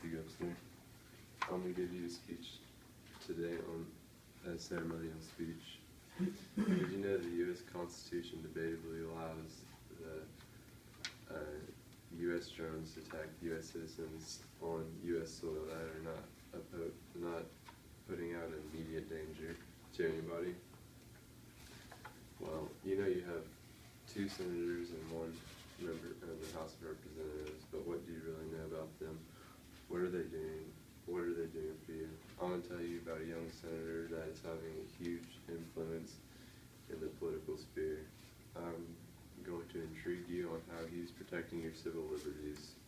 Matthew Gubster. I'm going to give you a speech today on a ceremonial speech. Did you know the U.S. Constitution debatably allows the U.S. drones to attack U.S. citizens on U.S. soil that are not putting out immediate danger to anybody? Well, you know you have 2 senators and 1 member of the House of Representatives, but what do you really know about them? What are they doing? What are they doing for you? I'm going to tell you about a young senator that is having a huge influence in the political sphere. I'm going to intrigue you on how he's protecting your civil liberties.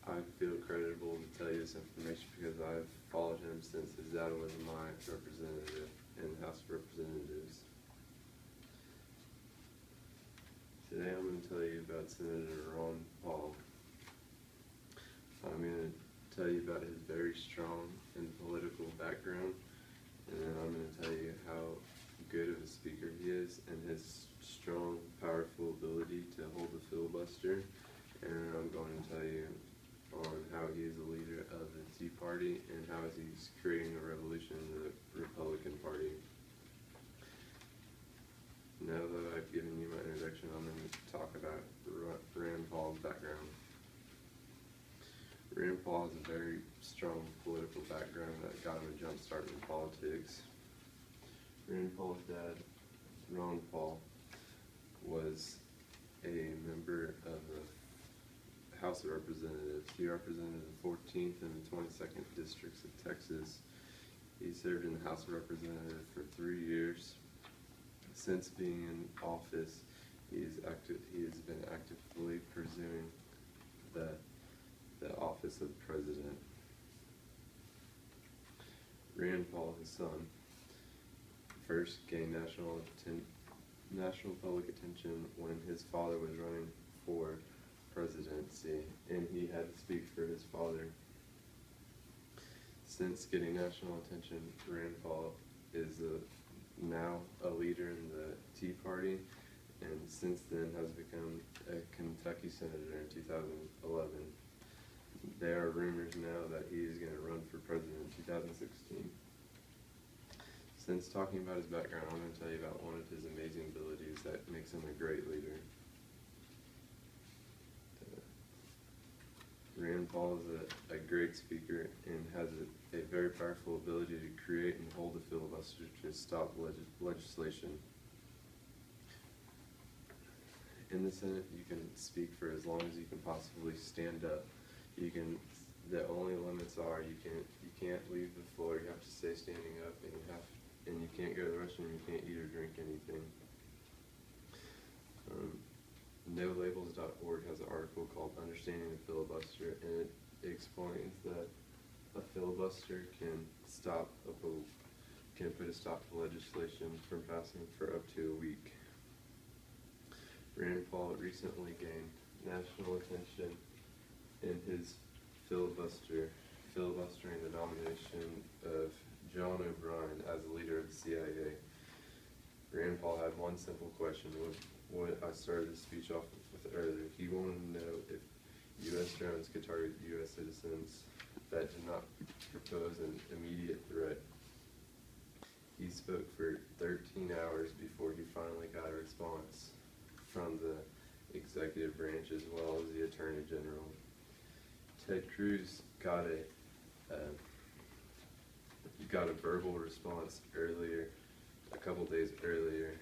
I feel credible to tell you this information because I've followed him since his dad was my representative in the House of Representatives. Today I'm going to tell you about Senator Ron Paul. I'm going to tell you about his very strong and political background, and then I'm going to tell you how good of a speaker he is and his strong, powerful ability to hold the filibuster, and then I'm going to tell you on how he is a leader of the Tea Party and how he's creating a revolution in the Republican Party. Now that I've given you my introduction, I'm going to talk about Rand Paul's background. Rand Paul has a very strong political background that got him a jump start in politics. Rand Paul's dad, Ron Paul, was a member of the House of Representatives. He represented the 14th and the 22nd districts of Texas. He served in the House of Representatives for 3 years. Since being in office, he has been actively pursuing the office of president. Rand Paul, his son, first gained national public attention when his father was running for presidency, and he had to speak for his father. Since getting national attention, Rand Paul is now a leader in the Tea Party, and since then has become a Kentucky senator in 2011. There are rumors now that he is going to run for president in 2016. Since talking about his background, I'm going to tell you about one of his amazing abilities that makes him a great leader. Rand Paul is a great speaker and has a very powerful ability to create and hold a filibuster to stop legislation. In the Senate, you can speak for as long as you can possibly stand up. The only limits are you can't leave the floor. You have to stay standing up, and you can't go to the restroom. You can't eat or drink anything. NoLabels.org has an article called "Understanding the Filibuster," and it explains that a filibuster can put a stop to legislation from passing for up to a week. Rand Paul recently gained national attention in his filibustering the nomination of John O'Brien as the leader of the CIA. Rand Paul had one simple question, what I started the speech off with earlier. He wanted to know if U.S. drones could target U.S. citizens that did not propose an immediate threat. He spoke for 13 hours before he finally got a response from the executive branch as well as the Attorney General. Ted Cruz got a verbal response earlier, a couple days earlier,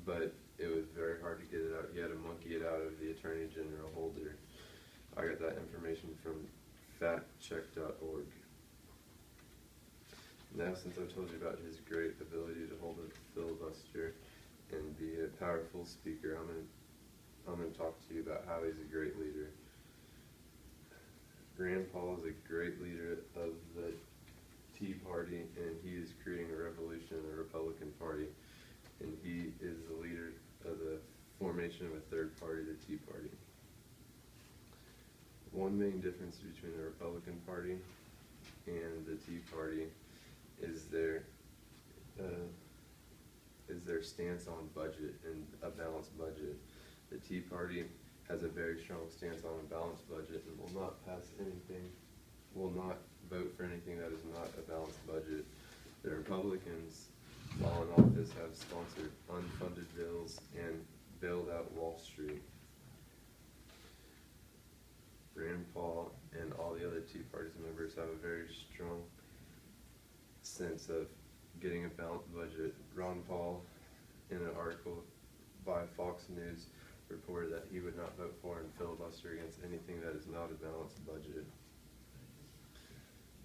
but it was very hard to get it out. He had to monkey it out of the Attorney General holder. I got that information from factcheck.org. Now, since I've told you about his great ability to hold a filibuster and be a powerful speaker, I'm going to talk to you about how he's a great leader. Rand Paul is a great leader of the Tea Party, and he is creating a revolution in the Republican Party, and he is the leader of the formation of a third party, the Tea Party. One main difference between the Republican Party and the Tea Party is their stance on budget and a balanced budget. The Tea Party has a very strong stance on a balanced budget and will not vote for anything that is not a balanced budget. The Republicans, while in office, have sponsored unfunded bills and bailed out Wall Street. Rand Paul and all the other Tea Party members have a very strong sense of getting a balanced budget. Ron Paul, in an article by Fox News, reported that he would not vote for and filibuster against anything that is not a balanced budget.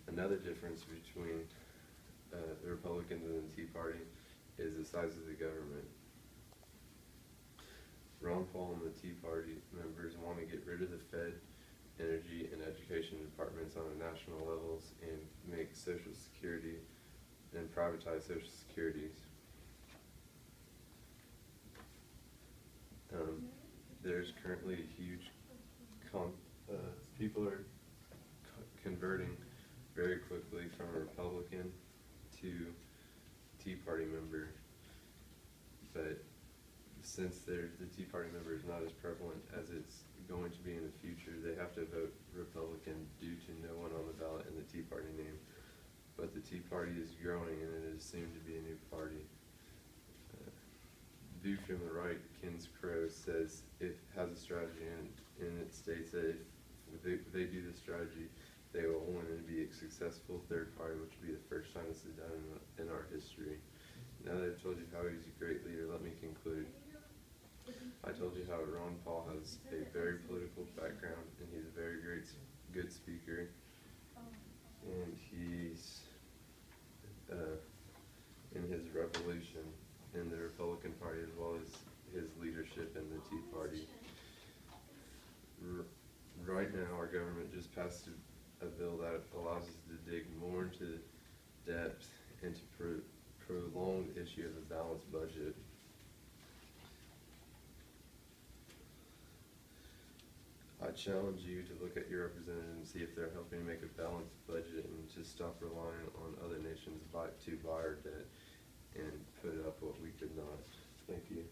Another difference between the Republicans and the Tea Party is the size of the government. Ron Paul and the Tea Party members want to get rid of the Fed, energy, and education departments on a national levels and make Social Security and privatize Social Securities. There's currently a huge people are converting very quickly from a Republican to Tea Party member, but since the Tea Party member is not as prevalent as it's going to be in the future, they have to vote Republican due to no one on the ballot in the Tea Party name. But the Tea Party is growing and it is soon to be a new party. View from the right, Ken's Crow has a strategy and it states that if they do this strategy, they will win and be a successful third party, which will be the first time this is done in our history. Now that I've told you how he's a great leader, let me conclude. I told you how Ron Paul has a very political background and he's a very good speaker. And he's in his revolution in the Republican Party as well as his leadership in the Tea Party. Right now, our government just passed a bill that allows us to dig more into depth and to prolong the issue of a balanced budget. I challenge you to look at your representatives and see if they're helping make a balanced budget and to stop relying on other nations to buy our debt and put up what we could not. Thank you.